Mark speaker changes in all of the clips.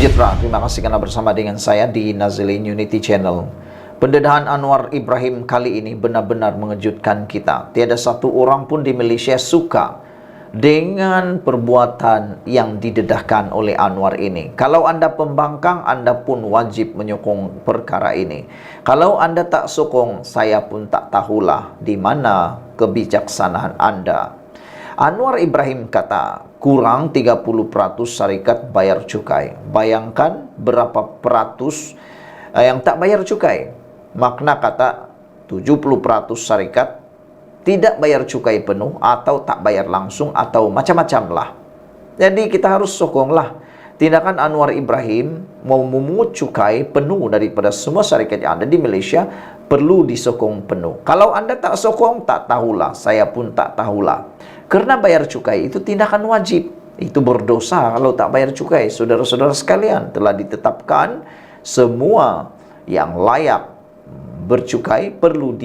Speaker 1: sejahtera, terima kasih karena bersama dengan saya di Nazilin Unity Channel. Pendedahan Anwar Ibrahim kali ini benar-benar mengejutkan kita. Tiada satu orang pun di Malaysia suka dengan perbuatan yang didedahkan oleh Anwar ini. Kalau anda pembangkang, anda pun wajib menyokong perkara ini. Kalau anda tak sokong, saya pun tak tahulah di mana kebijaksanaan anda. Anwar Ibrahim kata, kurang 30% syarikat bayar cukai. Bayangkan berapa peratus yang tak bayar cukai. Makna kata 70% syarikat tidak bayar cukai penuh atau tak bayar langsung atau macam-macam lah. Jadi kita harus sokonglah tindakan Anwar Ibrahim mau memungut cukai penuh daripada semua syarikat yang ada di Malaysia perlu disokong penuh. Kalau anda tak sokong, tak tahulah, saya pun tak tahulah. Karena bayar cukai itu tindakan wajib. Itu berdosa kalau tak bayar cukai. Saudara-saudara sekalian, telah ditetapkan semua yang layak bercukai perlu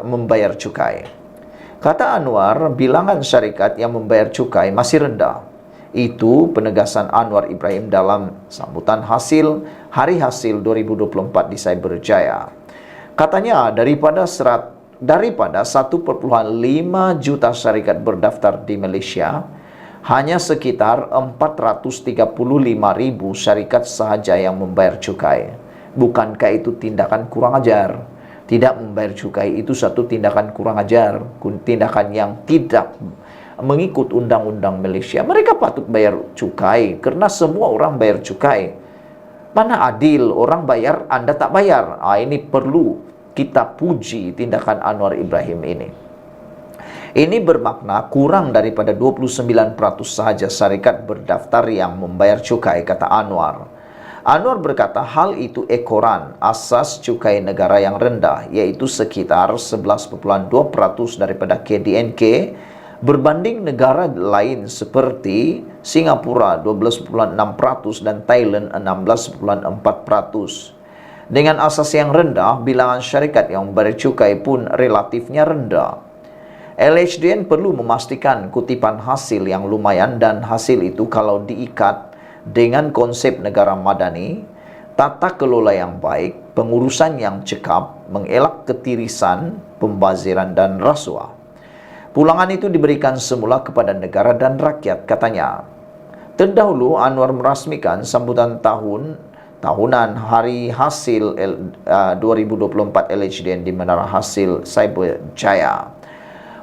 Speaker 1: membayar cukai. Kata Anwar, bilangan syarikat yang membayar cukai masih rendah. Itu penegasan Anwar Ibrahim dalam sambutan Hari Hasil 2024 di Cyberjaya. Katanya daripada 1,5 juta syarikat berdaftar di Malaysia, hanya sekitar 435,000 syarikat sahaja yang membayar cukai. Bukankah itu tindakan kurang ajar? Tidak membayar cukai itu satu tindakan kurang ajar, tindakan yang tidak mengikut undang-undang Malaysia. Mereka patut bayar cukai karena semua orang bayar cukai. Mana adil orang bayar, anda tak bayar? Ini perlu kita puji tindakan Anwar Ibrahim ini. Ini bermakna kurang daripada 29% sahaja syarikat berdaftar yang membayar cukai, kata Anwar. Anwar berkata hal itu ekoran asas cukai negara yang rendah, yaitu sekitar 11,2% daripada KDNK berbanding negara lain seperti Singapura 12,6% dan Thailand 16,4%. Dengan asas yang rendah, bilangan syarikat yang membayar cukai pun relatifnya rendah. LHDN perlu memastikan kutipan hasil yang lumayan dan hasil itu kalau diikat dengan konsep negara madani, tata kelola yang baik, pengurusan yang cekap, mengelak ketirisan, pembaziran dan rasuah. Pulangan itu diberikan semula kepada negara dan rakyat, katanya. Terdahulu Anwar merasmikan sambutan tahunan Hari Hasil 2024 LHDN di Menara Hasil Cyberjaya.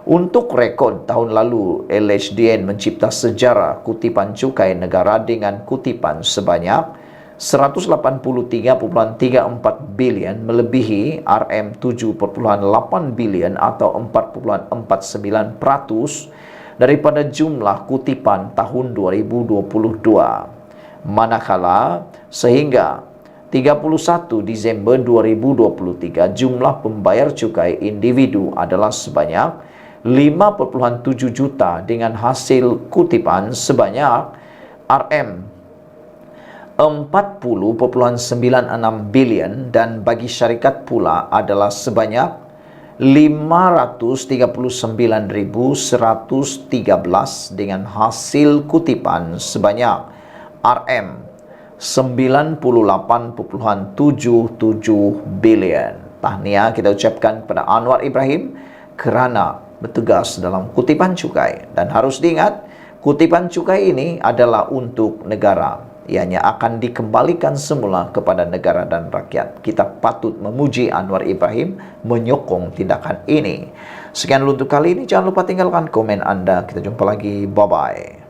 Speaker 1: Untuk rekod tahun lalu, LHDN mencipta sejarah kutipan cukai negara dengan kutipan sebanyak 183,34 bilion melebihi RM7,8 bilion atau 4,49% daripada jumlah kutipan tahun 2022. Manakala sehingga 31 Disember 2023 jumlah pembayar cukai individu adalah sebanyak 5,7 juta dengan hasil kutipan sebanyak RM 40,96 bilion dan bagi syarikat pula adalah sebanyak 539,113 dengan hasil kutipan sebanyak RM 98,77 bilion. Tahniah kita ucapkan kepada Anwar Ibrahim kerana bertugas dalam kutipan cukai. Dan harus diingat, kutipan cukai ini adalah untuk negara. Ianya akan dikembalikan semula kepada negara dan rakyat. Kita patut memuji Anwar Ibrahim menyokong tindakan ini. Sekian dulu untuk kali ini. Jangan lupa tinggalkan komen anda. Kita jumpa lagi. Bye-bye.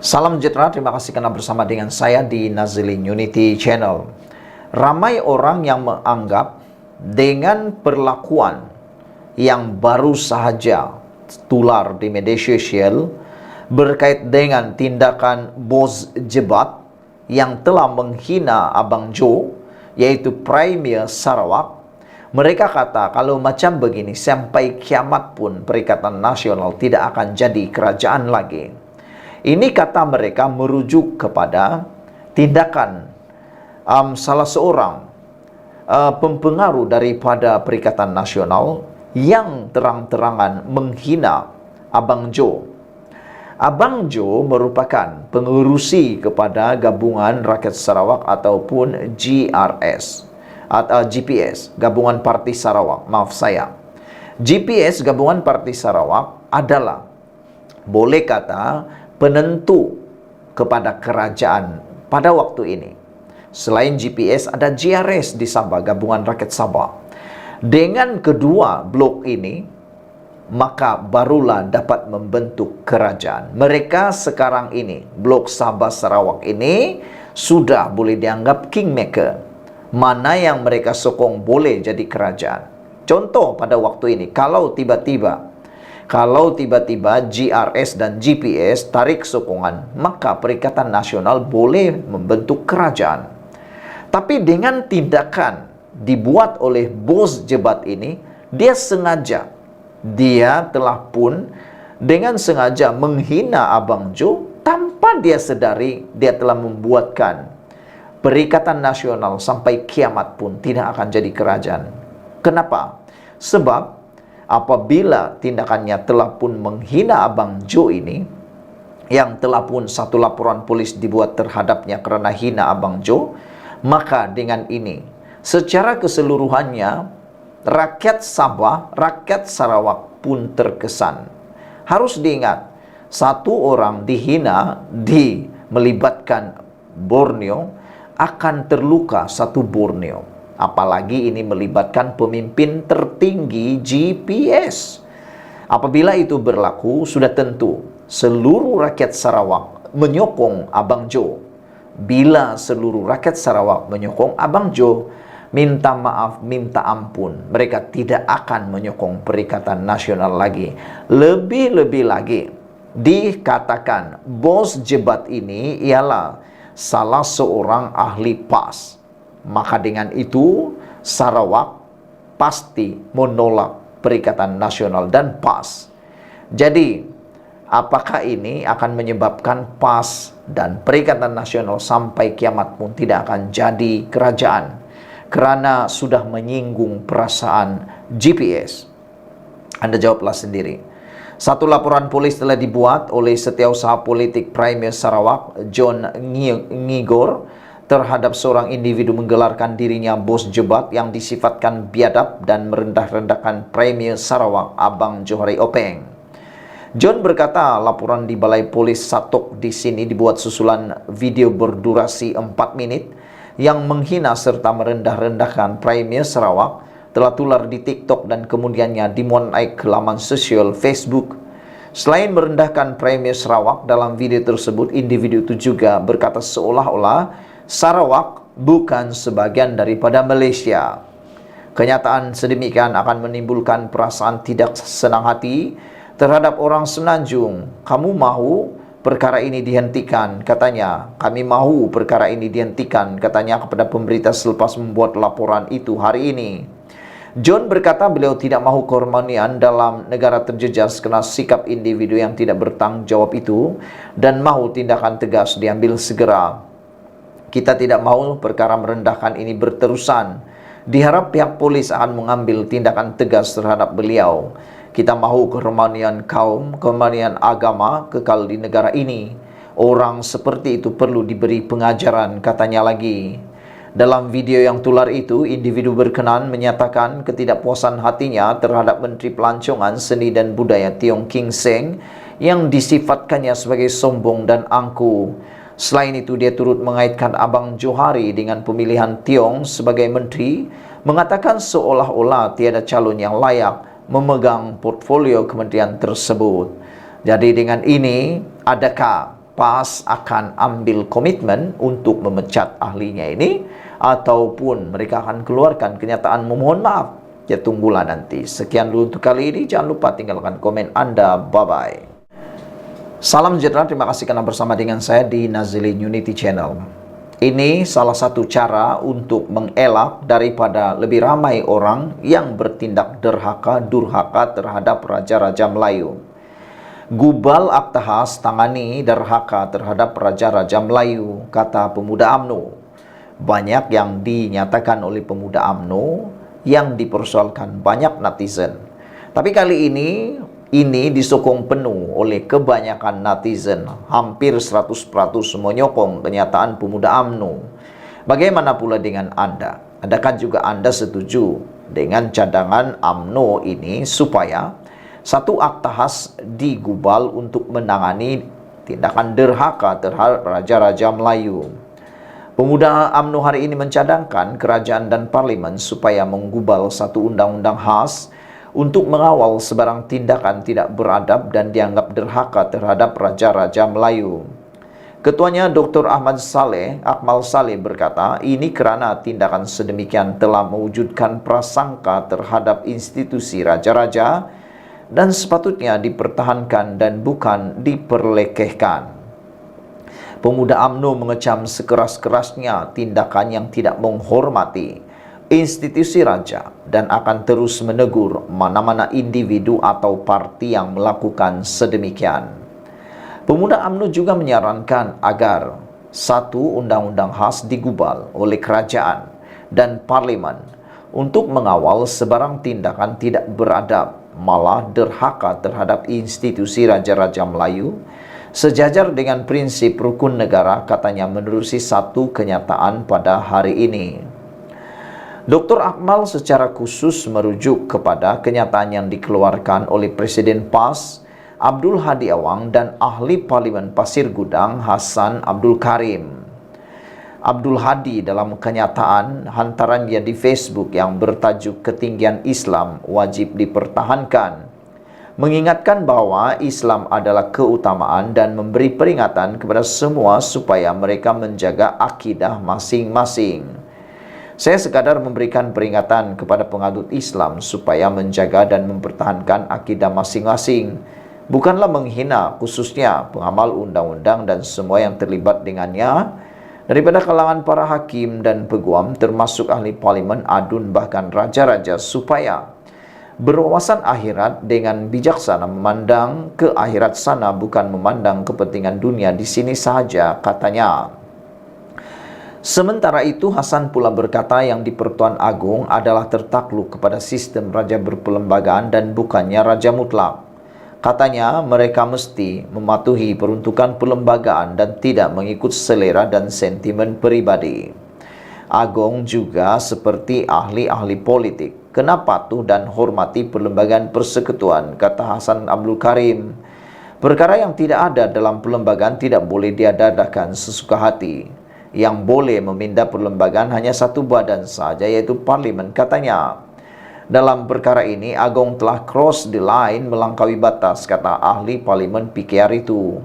Speaker 1: Salam sejahtera. Terima kasih karena bersama dengan saya di Nazilin Unity Channel. Ramai orang yang menganggap dengan perlakuan yang baru sahaja tular di media sosial berkait dengan tindakan bos jebat yang telah menghina Abang Jo, yaitu Premier Sarawak. Mereka kata kalau macam begini sampai kiamat pun Perikatan Nasional tidak akan jadi kerajaan lagi. Ini kata mereka merujuk kepada tindakan salah seorang pempengaruh daripada Perikatan Nasional yang terang-terangan menghina Abang Jo. Abang Jo merupakan pengerusi kepada Gabungan Rakyat Sarawak ataupun GRS atau GPS, Gabungan Parti Sarawak. Maaf saya. GPS, Gabungan Parti Sarawak adalah boleh kata penentu kepada kerajaan pada waktu ini. Selain GPS ada GRS di Sabah, Gabungan Rakyat Sabah. Dengan kedua blok ini, maka barulah dapat membentuk kerajaan. Mereka sekarang ini, blok Sabah Sarawak ini, sudah boleh dianggap kingmaker. Mana yang mereka sokong boleh jadi kerajaan. Contoh pada waktu ini, kalau tiba-tiba GRS dan GPS tarik sokongan, maka Perikatan Nasional boleh membentuk kerajaan. Tapi dengan tindakan dibuat oleh bos jebat ini, dia telah pun dengan sengaja menghina Abang Jo tanpa dia sedari dia telah membuatkan Perikatan Nasional sampai kiamat pun tidak akan jadi kerajaan. Kenapa? Sebab apabila tindakannya telah pun menghina Abang Jo ini, yang telah pun satu laporan polis dibuat terhadapnya kerana hina Abang Jo, maka dengan ini secara keseluruhannya rakyat Sabah, rakyat Sarawak pun terkesan. Harus diingat, satu orang dihina, melibatkan Borneo, akan terluka satu Borneo. Apalagi ini melibatkan pemimpin tertinggi GPS. Apabila itu berlaku, sudah tentu seluruh rakyat Sarawak menyokong Abang Jo. Bila seluruh rakyat Sarawak menyokong Abang Jo, minta maaf, minta ampun, mereka tidak akan menyokong Perikatan Nasional lagi. Lebih-lebih lagi, dikatakan bos jebat ini ialah salah seorang ahli PAS. Maka dengan itu, Sarawak pasti menolak Perikatan Nasional dan PAS. Jadi, apakah ini akan menyebabkan PAS dan Perikatan Nasional sampai kiamat pun tidak akan jadi kerajaan? Kerana sudah menyinggung perasaan GPS. Anda jawablah sendiri. Satu laporan polis telah dibuat oleh Setiausaha Politik Premier Sarawak, John Ngigor, terhadap seorang individu menggelarkan dirinya bos jebat yang disifatkan biadab dan merendah-rendahkan Premier Sarawak, Abang Johari Openg. John berkata laporan di Balai Polis Satok di sini dibuat susulan video berdurasi 4 menit yang menghina serta merendah-rendahkan Premier Sarawak telah tular di TikTok dan kemudiannya dimuat naik ke laman sosial Facebook. Selain merendahkan Premier Sarawak, dalam video tersebut individu itu juga berkata seolah-olah Sarawak bukan sebagian daripada Malaysia. Kenyataan sedemikian akan menimbulkan perasaan tidak senang hati terhadap orang Semenanjung. Kamu mahu perkara ini dihentikan, katanya. Kami mahu perkara ini dihentikan, katanya kepada pemberita selepas membuat laporan itu hari ini. John berkata beliau tidak mahu keharmonian dalam negara terjejas kerana sikap individu yang tidak bertanggung jawab itu dan mahu tindakan tegas diambil segera. Kita tidak mahu perkara merendahkan ini berterusan. Diharap pihak polis akan mengambil tindakan tegas terhadap beliau. Kita mahu keharmonian kaum, keharmonian agama kekal di negara ini. Orang seperti itu perlu diberi pengajaran, katanya lagi. Dalam video yang tular itu, individu berkenan menyatakan ketidakpuasan hatinya terhadap Menteri Pelancongan Seni dan Budaya Tiong King Seng yang disifatkannya sebagai sombong dan angku. Selain itu, dia turut mengaitkan Abang Johari dengan pemilihan Tiong sebagai menteri, mengatakan seolah-olah tiada calon yang layak memegang portfolio kementerian tersebut. Jadi dengan ini, adakah PAS akan ambil komitmen untuk memecat ahlinya ini, ataupun mereka akan keluarkan kenyataan memohon maaf? Ya, tunggulah nanti. Sekian dulu untuk kali ini. Jangan lupa tinggalkan komen Anda. Bye-bye. Salam sejahtera, terima kasih karena bersama dengan saya di Nazilin Unity Channel. Ini salah satu cara untuk mengelak daripada lebih ramai orang yang bertindak durhaka terhadap Raja-Raja Melayu. Gubal Aktahas tangani derhaka terhadap Raja-Raja Melayu, kata pemuda UMNO. Banyak yang dinyatakan oleh pemuda UMNO yang dipersoalkan banyak netizen. Tapi kali ini Ini disokong penuh oleh kebanyakan netizen, hampir 100% menyokong kenyataan pemuda UMNO. Bagaimana pula dengan Anda? Adakah juga Anda setuju dengan cadangan UMNO ini supaya satu akta khas digubal untuk menangani tindakan derhaka terhadap raja-raja Melayu? Pemuda UMNO hari ini mencadangkan kerajaan dan parlimen supaya menggubal satu undang-undang khas untuk mengawal sebarang tindakan tidak beradab dan dianggap derhaka terhadap raja-raja Melayu. Ketuanya Dr. Akmal Saleh berkata, ini kerana tindakan sedemikian telah mewujudkan prasangka terhadap institusi raja-raja dan sepatutnya dipertahankan dan bukan diperlekehkan. Pemuda UMNO mengecam sekeras-kerasnya tindakan yang tidak menghormati institusi raja dan akan terus menegur mana-mana individu atau parti yang melakukan sedemikian. Pemuda UMNO juga menyarankan agar satu undang-undang khas digubal oleh kerajaan dan parlimen untuk mengawal sebarang tindakan tidak beradab, malah derhaka terhadap institusi raja-raja Melayu, sejajar dengan prinsip rukun negara, katanya menerusi satu kenyataan pada hari ini. Dr. Akmal secara khusus merujuk kepada kenyataan yang dikeluarkan oleh Presiden PAS Abdul Hadi Awang dan Ahli Parlimen Pasir Gudang Hasan Abdul Karim. Abdul Hadi dalam kenyataan hantarannya di Facebook yang bertajuk Ketinggian Islam Wajib Dipertahankan mengingatkan bahwa Islam adalah keutamaan dan memberi peringatan kepada semua supaya mereka menjaga akidah masing-masing. Saya sekadar memberikan peringatan kepada pengadut Islam supaya menjaga dan mempertahankan akidah masing-masing. Bukanlah menghina khususnya pengamal undang-undang dan semua yang terlibat dengannya, daripada kalangan para hakim dan peguam termasuk ahli parlimen, adun bahkan raja-raja, supaya berwawasan akhirat dengan bijaksana memandang ke akhirat sana, bukan memandang kepentingan dunia di sini sahaja, katanya. Sementara itu, Hasan pula berkata yang di Pertuan Agung adalah tertakluk kepada sistem raja berperlembagaan dan bukannya raja mutlak. Katanya mereka mesti mematuhi peruntukan perlembagaan dan tidak mengikut selera dan sentimen peribadi. Agong juga seperti ahli-ahli politik kena patuh dan hormati perlembagaan persekutuan, kata Hasan Abdul Karim. Perkara yang tidak ada dalam perlembagaan tidak boleh diadakan sesuka hati. Yang boleh memindah perlembagaan hanya satu badan saja, yaitu parlimen, katanya. Dalam perkara ini, Agong telah cross the line, melampaui batas, kata ahli parlimen PKR itu.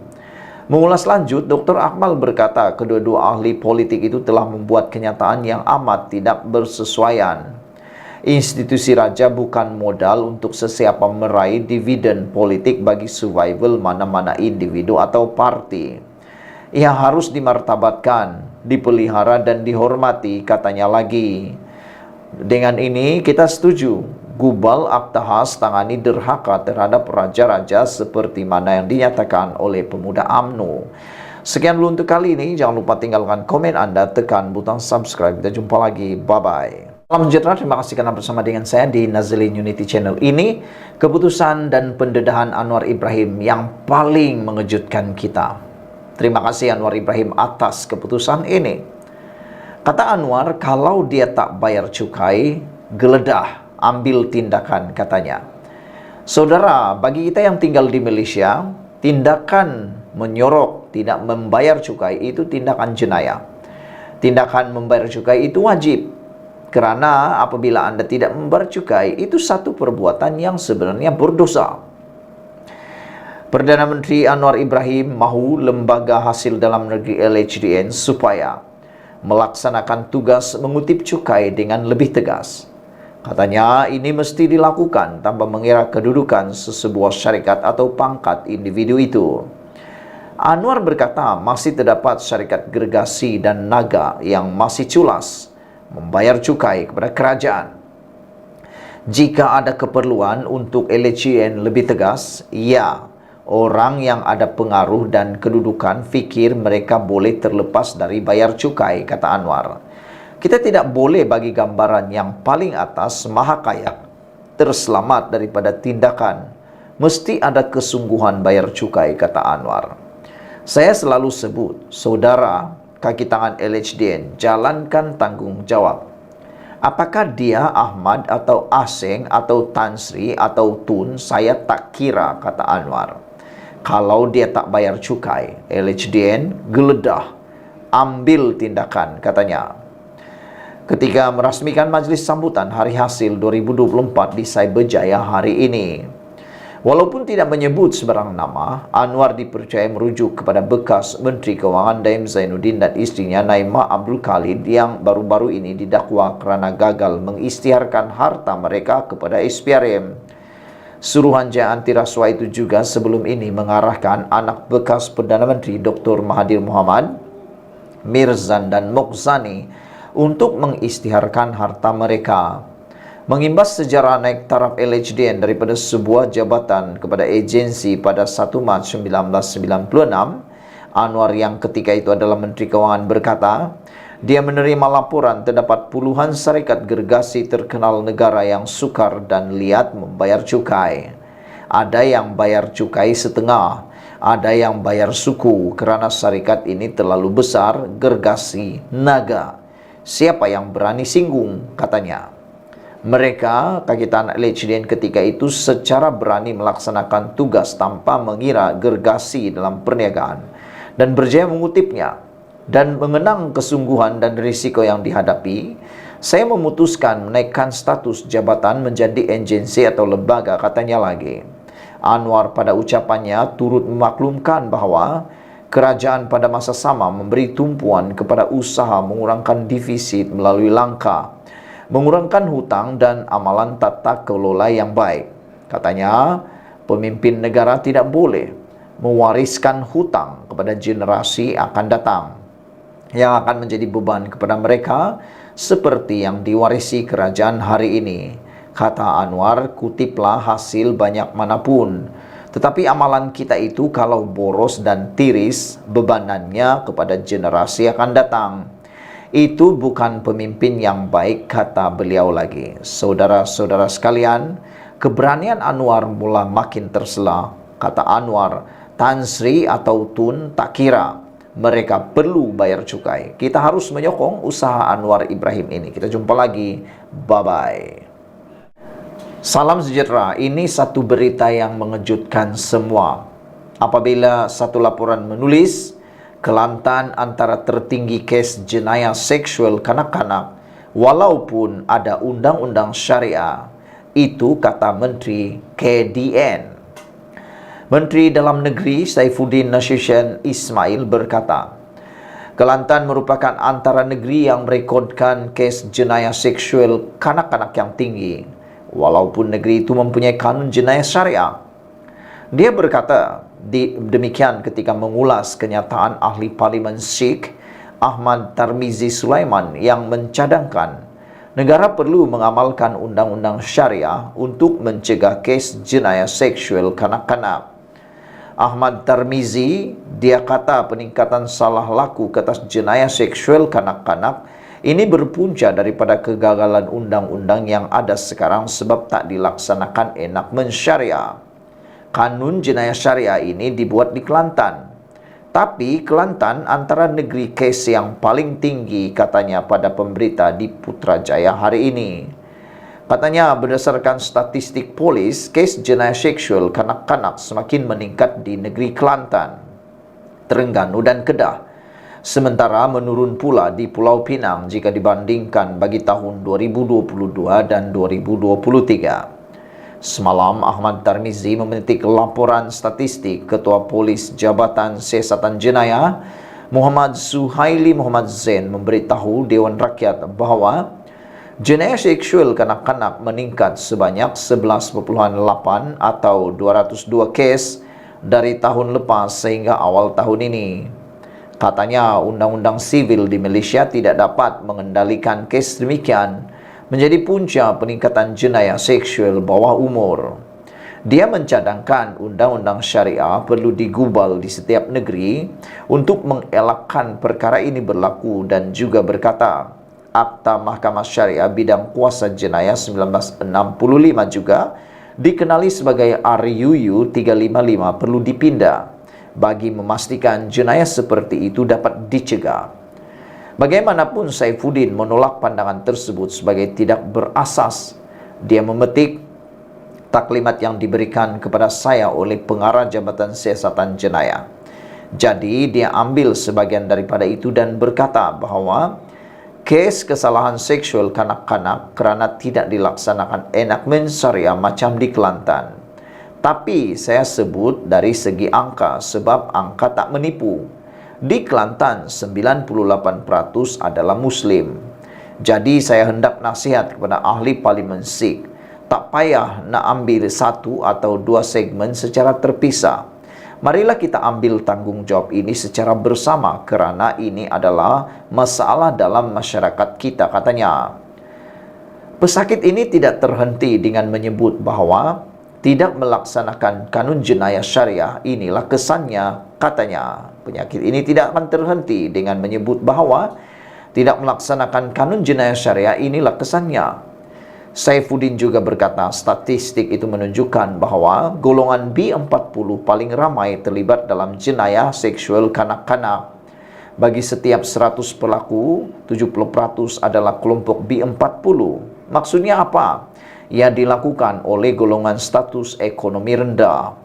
Speaker 1: Mengulas lanjut, Dr. Akmal berkata kedua-dua ahli politik itu telah membuat kenyataan yang amat tidak bersesuaian. Institusi raja bukan modal untuk sesiapa meraih dividen politik bagi survival mana-mana individu atau parti. Ia harus dimartabatkan, dipelihara dan dihormati, katanya lagi. Dengan ini kita setuju gubal akta khas tangani derhaka terhadap raja-raja seperti mana yang dinyatakan oleh pemuda UMNO. Sekian dulu untuk kali ini. Jangan lupa tinggalkan komen Anda, tekan butang subscribe. Kita jumpa lagi. Bye-bye. Salam sejahtera, terima kasih karena bersama dengan saya di Nazilin Unity Channel ini. Keputusan dan pendedahan Anwar Ibrahim yang paling mengejutkan kita. Terima kasih Anwar Ibrahim atas keputusan ini. Kata Anwar, kalau dia tak bayar cukai, geledah, ambil tindakan, katanya. Saudara, bagi kita yang tinggal di Malaysia, tindakan menyorok, tidak membayar cukai itu tindakan jenayah. Tindakan membayar cukai itu wajib. Kerana apabila Anda tidak membayar cukai, itu satu perbuatan yang sebenarnya berdosa. Perdana Menteri Anwar Ibrahim mahu lembaga hasil dalam negeri LHDN supaya melaksanakan tugas mengutip cukai dengan lebih tegas. Katanya ini mesti dilakukan tanpa mengira kedudukan sesebuah syarikat atau pangkat individu itu. Anwar berkata masih terdapat syarikat gergasi dan naga yang masih culas membayar cukai kepada kerajaan. Jika ada keperluan untuk LHDN lebih tegas, ya, orang yang ada pengaruh dan kedudukan fikir mereka boleh terlepas dari bayar cukai, kata Anwar. Kita tidak boleh bagi gambaran yang paling atas maha kaya terselamat daripada tindakan Mesti ada kesungguhan bayar cukai, kata Anwar. Saya selalu sebut, saudara kaki tangan LHDN, jalankan tanggung jawab. Apakah dia Ahmad atau Aseng atau Tan Sri atau Tun, saya tak kira, kata Anwar. Kalau dia tak bayar cukai, LHDN geledah, ambil tindakan, katanya. Ketika merasmikan majlis sambutan hari hasil 2024 di Cyberjaya hari ini. Walaupun tidak menyebut sebarang nama, Anwar dipercaya merujuk kepada bekas Menteri Keuangan Daim Zainuddin dan istrinya Naimah Abdul Khalid yang baru-baru ini didakwa kerana gagal mengisytiharkan harta mereka kepada SPRM. Suruhanjaya anti rasuah itu juga sebelum ini mengarahkan anak bekas Perdana Menteri Dr. Mahathir Mohamad, Mirzan dan Mokhzani untuk mengisytiharkan harta mereka. Mengimbas sejarah naik taraf LHDN daripada sebuah jabatan kepada agensi pada 1 Mac 1996, Anwar yang ketika itu adalah Menteri Keuangan berkata, dia menerima laporan terdapat puluhan syarikat gergasi terkenal negara yang sukar dan liat membayar cukai. Ada yang bayar cukai setengah, ada yang bayar suku kerana syarikat ini terlalu besar, gergasi, naga. Siapa yang berani singgung, katanya. Mereka, kaki tangan LHDN ketika itu secara berani melaksanakan tugas tanpa mengira gergasi dalam perniagaan dan berjaya mengutipnya. Dan mengenang kesungguhan dan risiko yang dihadapi, saya memutuskan menaikkan status jabatan menjadi agensi atau lembaga, katanya lagi. Anwar pada ucapannya turut memaklumkan bahawa kerajaan pada masa sama memberi tumpuan kepada usaha mengurangkan defisit melalui langkah mengurangkan hutang dan amalan tata kelola yang baik. Katanya, pemimpin negara tidak boleh mewariskan hutang kepada generasi akan datang yang akan menjadi beban kepada mereka seperti yang diwarisi kerajaan hari ini. Kata Anwar, kutiplah hasil banyak manapun. Tetapi amalan kita itu kalau boros dan tiris, bebanannya kepada generasi akan datang. Itu bukan pemimpin yang baik, kata beliau lagi. Saudara-saudara sekalian, keberanian Anwar mula makin tersela. Kata Anwar, Tan Sri atau Tun tak kira, mereka perlu bayar cukai. Kita harus menyokong usaha Anwar Ibrahim ini. Kita jumpa lagi. Bye-bye. Salam sejahtera. Ini satu berita yang mengejutkan semua. Apabila satu laporan menulis, Kelantan antara tertinggi kes jenayah seksual kanak-kanak walaupun ada undang-undang syariah. Itu kata Menteri KDN. Menteri Dalam Negeri Saifuddin Nasution Ismail berkata, Kelantan merupakan antara negeri yang merekodkan kes jenayah seksual kanak-kanak yang tinggi walaupun negeri itu mempunyai kanun jenayah syariah. Dia berkata demikian ketika mengulas kenyataan ahli Parlimen Sikh Ahmad Tarmizi Sulaiman yang mencadangkan negara perlu mengamalkan undang-undang syariah untuk mencegah kes jenayah seksual kanak-kanak. Ahmad Tarmizi, dia kata peningkatan salah laku ke atas jenayah seksual kanak-kanak ini berpunca daripada kegagalan undang-undang yang ada sekarang sebab tak dilaksanakan enakmen syariah. Kanun jenayah syariah ini dibuat di Kelantan. Tapi Kelantan antara negeri kes yang paling tinggi, katanya pada pemberita di Putrajaya hari ini. Katanya berdasarkan statistik polis, kes jenayah seksual kanak-kanak semakin meningkat di negeri Kelantan, Terengganu dan Kedah. Sementara menurun pula di Pulau Pinang jika dibandingkan bagi tahun 2022 dan 2023. Semalam, Ahmad Tarmizi memetik laporan statistik Ketua Polis Jabatan Siasatan Jenayah Muhammad Suhaili Muhammad Zain memberitahu Dewan Rakyat bahawa jenayah seksual kanak-kanak meningkat sebanyak 11.8 atau 202 kes dari tahun lepas sehingga awal tahun ini. Katanya, undang-undang sivil di Malaysia tidak dapat mengendalikan kes demikian, menjadi punca peningkatan jenayah seksual bawah umur. Dia mencadangkan undang-undang syariah perlu digubal di setiap negeri untuk mengelakkan perkara ini berlaku dan juga berkata, Akta Mahkamah Syariah Bidang Kuasa Jenayah 1965 juga dikenali sebagai RUU 355 perlu dipindah bagi memastikan jenayah seperti itu dapat dicegah. Bagaimanapun Saifuddin menolak pandangan tersebut sebagai tidak berasas. Dia memetik taklimat yang diberikan kepada saya oleh pengarah Jabatan Siasatan Jenayah. Jadi dia ambil sebagian daripada itu dan berkata bahwa kes kesalahan seksual kanak-kanak kerana tidak dilaksanakan enakmen syariah macam di Kelantan. Tapi saya sebut dari segi angka sebab angka tak menipu. Di Kelantan 98% adalah Muslim. Jadi saya hendak nasihat kepada ahli Parlimen Sikh, tak payah nak ambil satu atau dua segmen secara terpisah. Marilah kita ambil tanggungjawab ini secara bersama kerana ini adalah masalah dalam masyarakat kita, katanya. Pesakit ini tidak terhenti dengan menyebut bahawa tidak melaksanakan kanun jenayah syariah inilah kesannya, katanya. Penyakit ini tidak akan terhenti dengan menyebut bahawa tidak melaksanakan kanun jenayah syariah inilah kesannya. Saifuddin juga berkata statistik itu menunjukkan bahawa golongan B40 paling ramai terlibat dalam jenayah seksual kanak-kanak. Bagi setiap 100 pelaku, 70% adalah kelompok B40. Maksudnya apa? Ia dilakukan oleh golongan status ekonomi rendah.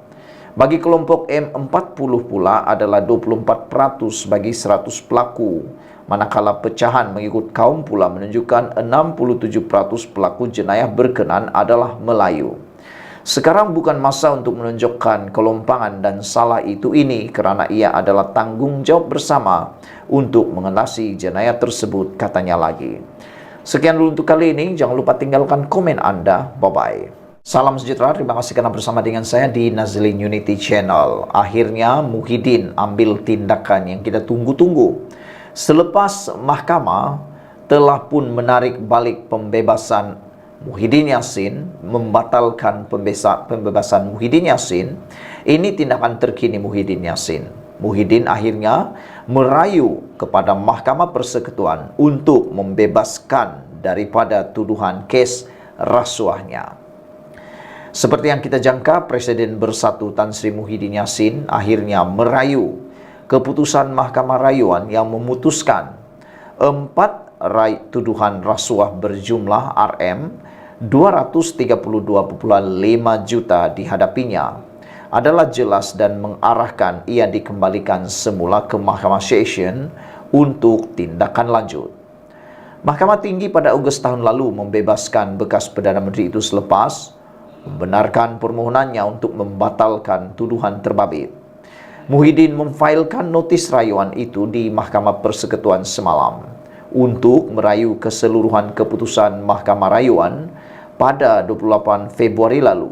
Speaker 1: Bagi kelompok M40 pula adalah 24% bagi 100 pelaku. Manakala pecahan mengikut kaum pula menunjukkan 67% pelaku jenayah berkenan adalah Melayu. Sekarang bukan masa untuk menunjukkan kelompangan dan salah itu ini kerana ia adalah tanggungjawab bersama untuk mengatasi jenayah tersebut, katanya lagi. Sekian dulu untuk kali ini. Jangan lupa tinggalkan komen Anda. Bye-bye. Salam sejahtera, terima kasih kerana bersama dengan saya di Nazlin Unity Channel. Akhirnya Muhyiddin ambil tindakan yang kita tunggu-tunggu. Selepas mahkamah telah pun menarik balik pembebasan Muhyiddin Yassin, membatalkan pembebasan Muhyiddin Yassin, ini tindakan terkini Muhyiddin Yassin. Muhyiddin akhirnya merayu kepada Mahkamah Persekutuan untuk membebaskan daripada tuduhan kes rasuahnya. Seperti yang kita jangka, Presiden Bersatu Tan Sri Muhyiddin Yassin akhirnya merayu keputusan Mahkamah Rayuan yang memutuskan 4 tuduhan rasuah berjumlah Rm 232,5 juta dihadapinya adalah jelas dan mengarahkan ia dikembalikan semula ke Mahkamah Session untuk tindakan lanjut. Mahkamah Tinggi pada Ogos tahun lalu membebaskan bekas Perdana Menteri itu selepas membenarkan permohonannya untuk membatalkan tuduhan terbabit. Muhyiddin memfailkan notis rayuan itu di Mahkamah Persekutuan semalam untuk merayu keseluruhan keputusan Mahkamah Rayuan pada 28 Februari lalu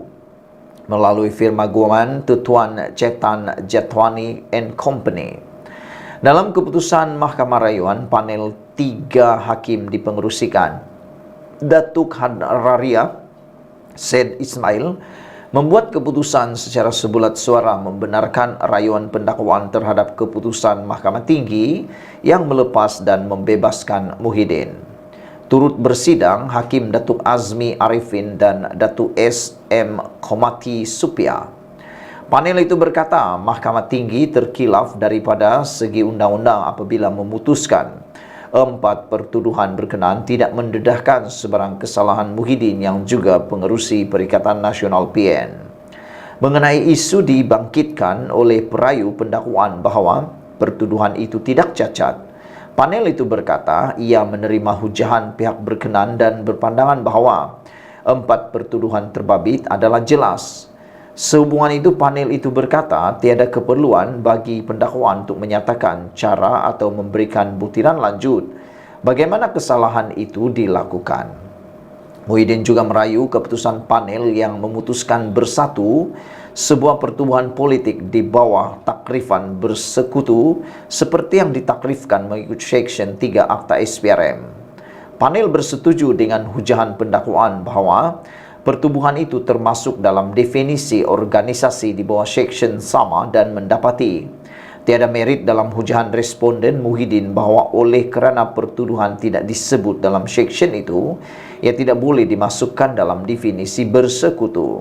Speaker 1: melalui firma guaman Tuan Chetan Jethwani and Company. Dalam keputusan Mahkamah Rayuan, panel 3 hakim dipengerusikan Datuk Hadraria Said Ismail membuat keputusan secara sebulat suara membenarkan rayuan pendakwaan terhadap keputusan Mahkamah Tinggi yang melepas dan membebaskan Muhyiddin. Turut bersidang Hakim Datuk Azmi Arifin dan Datuk S.M. Komati Supia. Panel itu berkata Mahkamah Tinggi terkilaf daripada segi undang-undang apabila memutuskan 4 pertuduhan berkenaan tidak mendedahkan sebarang kesalahan Muhyiddin yang juga pengerusi Perikatan Nasional PN. Mengenai isu dibangkitkan oleh perayu pendakwaan bahawa pertuduhan itu tidak cacat, panel itu berkata ia menerima hujahan pihak berkenaan dan berpandangan bahawa 4 pertuduhan terbabit adalah jelas. Sehubungan itu, panel itu berkata tiada keperluan bagi pendakwaan untuk menyatakan cara atau memberikan buktiran lanjut bagaimana kesalahan itu dilakukan. Muhyiddin juga merayu keputusan panel yang memutuskan bersatu sebuah pertubuhan politik di bawah takrifan bersekutu seperti yang ditakrifkan mengikut Seksyen 3 Akta SPRM. Panel bersetuju dengan hujahan pendakwaan bahawa pertubuhan itu termasuk dalam definisi organisasi di bawah seksyen sama dan mendapati tiada merit dalam hujahan responden Muhyiddin bahawa oleh kerana pertuduhan tidak disebut dalam seksyen itu, ia tidak boleh dimasukkan dalam definisi bersekutu.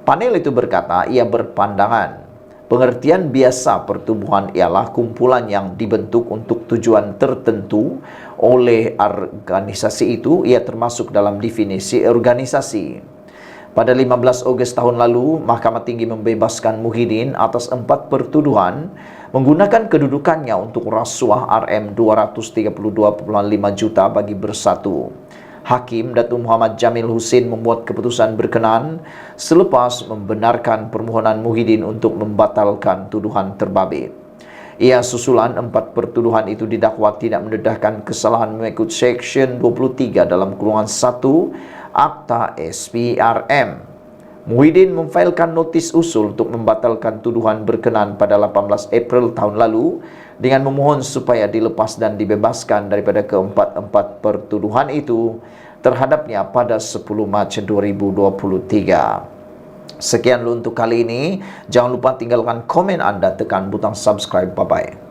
Speaker 1: Panel itu berkata, ia berpandangan pengertian biasa pertubuhan ialah kumpulan yang dibentuk untuk tujuan tertentu oleh organisasi itu. Ia termasuk dalam definisi organisasi. Pada 15 Ogos tahun lalu, Mahkamah Tinggi membebaskan Muhyiddin atas 4 pertuduhan menggunakan kedudukannya untuk rasuah Rm232,5 juta bagi bersatu. Hakim Datuk Muhammad Jamil Husin membuat keputusan berkenan selepas membenarkan permohonan Muhyiddin untuk membatalkan tuduhan terbabit. Ia susulan 4 pertuduhan itu didakwa tidak mendedahkan kesalahan mengikut Seksyen 23 dalam kurungan 1 Akta SPRM. Muhyiddin memfailkan notis usul untuk membatalkan tuduhan berkenan pada 18 April tahun lalu dengan memohon supaya dilepas dan dibebaskan daripada keempat-empat pertuduhan itu terhadapnya pada 10 Mac 2023. Sekian dulu untuk kali ini. Jangan lupa tinggalkan komen Anda, tekan butang subscribe. Bye-bye.